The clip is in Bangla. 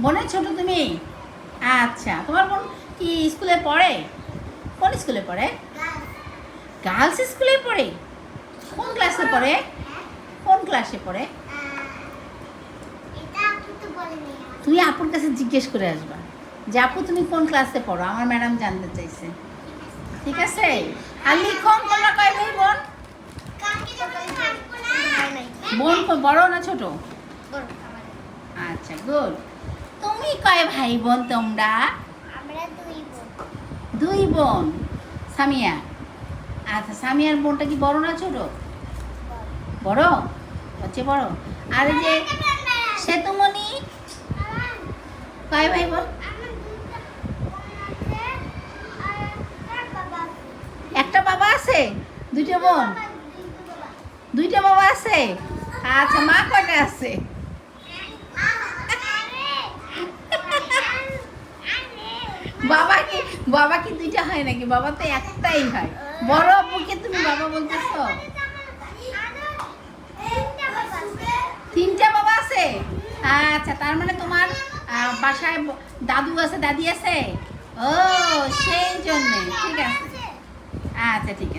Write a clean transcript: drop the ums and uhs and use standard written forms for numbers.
বোনের ছোট তুমি? আচ্ছা, তোমার বোন কি স্কুলে পড়ে? কোন স্কুলে পড়ে? গার্লস স্কুলে পড়ে? কোন ক্লাসে পড়ে? কোন ক্লাসে পড়ে? তুমি আপুর কাছে জিজ্ঞেস করে আসবা যে আপু তুমি কোন ক্লাসে পড়ো, আমার ম্যাডাম জানতে চাইছে। ঠিক আছে? আর লিখো তোমরা কয় ভাই বোন? বোন বড় না ছোট? আচ্ছা, গুড। তুমি কয় ভাই বোন তোমরা? দুই বোন। সামিয়া? আচ্ছা, সামিয়ার বোনটা কি বড় না ছোট? বড়, হচ্ছে বড়। আর এই যে সেতুমণি, কয় ভাই বোন? একটা বাবা আছে? দুইটা বোন? দুইটা বাবা আছে? আচ্ছা, মা কয়টা আছে? বাবা কি দুইটা হয় নাকি? বাবা তো একটাই হয়। বড় আপুকে তুমি বাবা বলতেছো? তিনটা বাবা আছে? আচ্ছা, তার মানে তোমার বাসায় দাদু আছে, দাদি আছে? ও, সেই জন্যে। ঠিক আছে, আচ্ছা, ঠিক আছে।